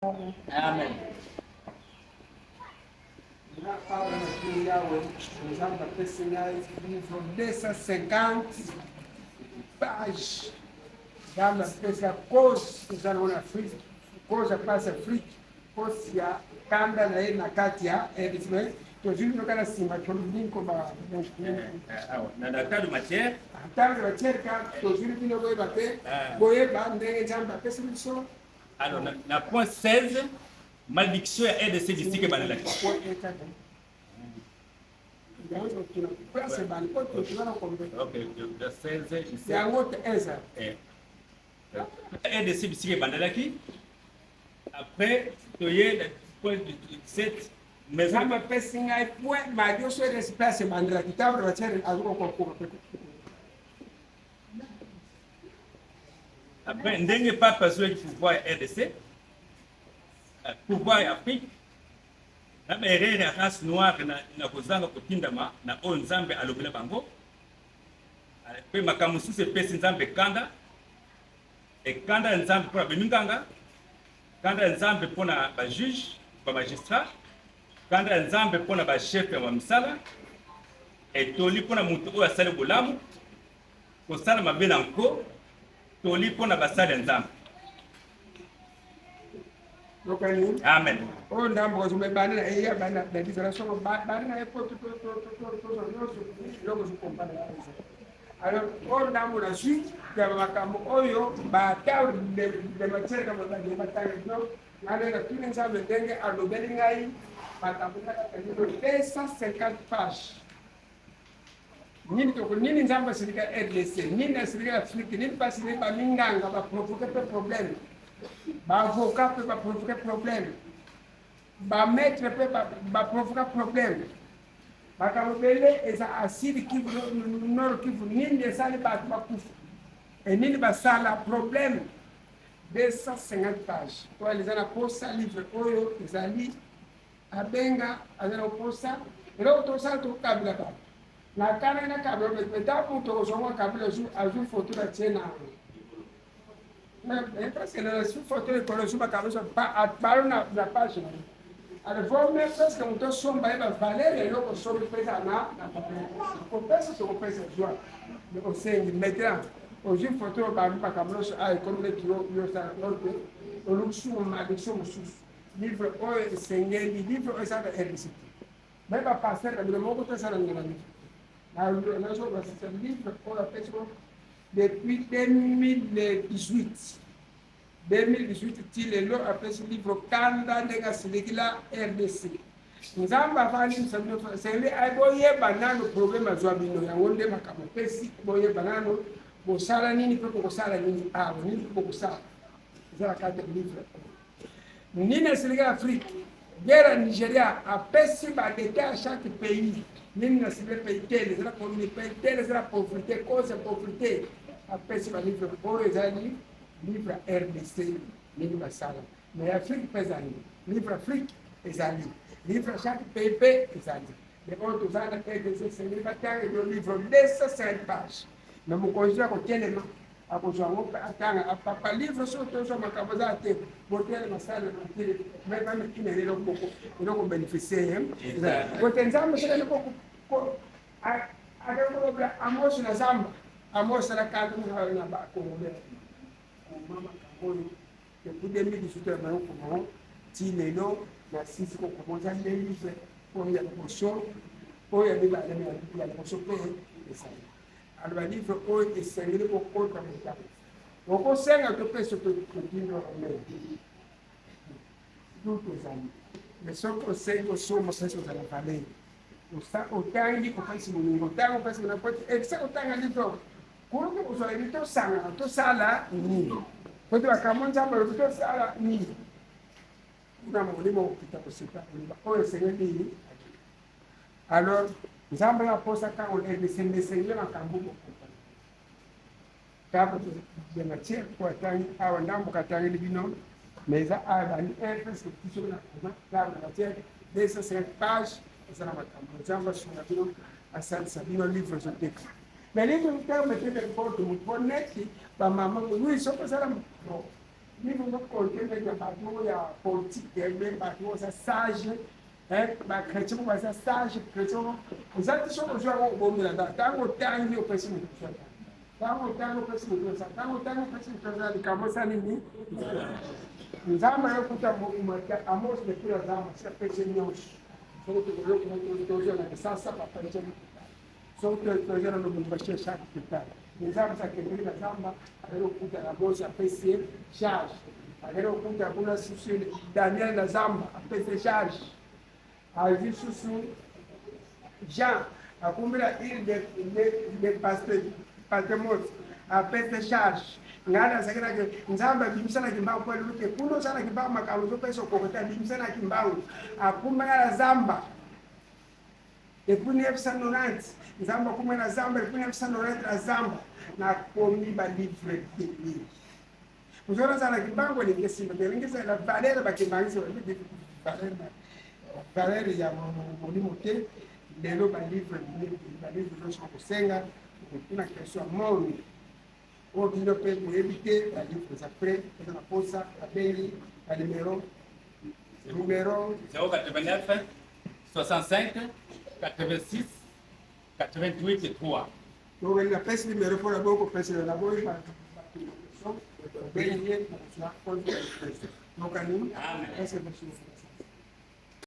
Amen. Na palavra de Yahweh, nós vamos apresentar livro 250 páginas. Vamos apresentar coisas que já não é free, coisa passa free, coisa já canda na katia, eles né? Então, gente não quer assim, mas quando vim com a Na daktari matière, tarde vai ter cá, então gente não vai bater, vai bater, já vai ter solução. alors na point 16, malédiction ya RDC district banalaki. Ok, de 16 ici. RDC district banalaki. Après, toye le point 17, mais Kama pesa ngai pue ma dio so res pesa mandra kitabu wa chere azuko kwa. après ndenge papa azwaki pouvoir ya RDC, pouvoir ya Afrique, na berere ya race noire na kozanga kotindama na oyo nzambe alobela bango, mpe makambo mosusu epesi nzambe kanda, ekanda ya nzambe mpona beminganga, kanda ya nzambe mpona bajuge bamagistrat, kanda ya nzambe mpona bachef ya bamisala, etoli mpona moto oyo asali bolamu kosala mabe na nko, toli mpona basali ya nzambe. Lokani Amen. o ndambo ko zume bana e ya bana da disara so bana e po to loko su kompana. Alors o ndambo na shi ya makambo oyo ba ta de matière kama ba de matanga no ngale na tuni nzambe ndenge alobeli ngai makambo na kanilo 250 pages. Nini nzambe sirika RDC, nini sirika Afrique, nini pasiri ba minganga ba provoquer problème. Ba avocat peut pas provoquer problème. Ba maître peut pas provoquer problème. Ba kamubele eza asili kivu nord kivu nini esali ba kufu. Et nini ba sala problème 250 pages. Toi les ana posa livre oyo ezali abenga azana posa. Elo to sa to kabila ba. Na kana na kabila meta puto zongo kabila zu azu photo la tena. Parce que la sous-photo de Colossus Macarosa parle na página. Alors, vous même parce que nous sommes dans la valeur et nous sommes présents na on peut se repérer joie. Mais on sait maintenant aujourd'hui photo par Macarosa a comme le kilo yo ça l'autre on nous sous malédiction sous livre o Seigneur livre o ça de RDC. Même pas passer le mot que ça dans la vie. La chose c'est un livre pour la personne depuis 2018. 2018 ti lelo apesi livre kanda ndenge asilikila RDC. Nzamba afali sele ay boyeba nano problème azwa bino yango nde makambo pesi boyeba nano bosala nini mpe bokosala nini awa nini mpe bokosala ezala kate livre nini asilikila Afrique guerre Nigeria apesi badeta à chaque pays nini nasilile pays tele ezala commune pays tele ezala pauvreté cause pauvreté apesi balivre oyo ezali livre RDC, livre Sala. Mais Afrique pesani, livre Afrique ezali, livre chaque pays ezali. Les autres ans RDC c'est livre tanga le livre 205 pages. Mais mon conjoint ko telema akozwango atanga papa livre so to so makambo za te botel masala na tele mais pas mais kine lelo boko ko bénéficier ko tenzamba sele ko a ko bla amos na zamba amos na kadu na ba ko mama kamoyo depuis 2018 na yo komo ti lelo na sisi ko komoza le livre pour ya poso pour ya biba ya poso pe esali alba livre o esengeli ko kota mota ko senga to peso to tindo me tudo esali mais só que sengo somos peso da família o tangi ko pasi mo tango pasi na poti e sa o tanga livre kuno ko so evito sanga to sala ni Quando acabamos de falar, eu sala ni. Una molimo kita posita, o el señor ni. Alors, nzamba na posa ka on el sende na kambu ko. Kaba de na che ko tan awa ndambo ka tan libino, mais a ni efes que tu na na che dessa 5 pages, essa na kambu. Nzamba shuna bino asal sabino livre je texte. Mais livre que me fait des photos, muito bonito, para mamãe, oui, só para ela. livre no contexto de bateau politique mais bateau ça sage ba chrétien ba ça sage chrétien os outros são os jogos bom da tá o tangue o pensamento tá o tangue o pensamento tá o tangue o pensamento de cabeça nini nzamba yo kuta uma amos de pura zama se pese nyos só que eu como tô na sasa para fazer só que eu já não me baixei chato que tá nzamba sa que na zamba eu kuta na bolsa pese charge agora eu kuta kuna susu Daniel na zamba pese charge aí susu Jean a cumbra il de pastor a pese charge ngana sakira ke nzamba bimsana kimbao kwa luke kuno sana kimbao makaluzo peso kokota bimsana kimbao akuma ngala zamba ekuni F190 nzamba kuma na zamba ekuni F190 na zamba na komi ba livre de uzora sana kibango ni kesimba ngeza la valeur ba kimbangiso valeur ya mulimo te lelo ba livre de so kusenga kuna kesho moni au milieu pour éviter la livre après dans la pause la belle la numéro 089 65 86 88 3 donc la peste numéro pour la bonne peste la bonne par donc on a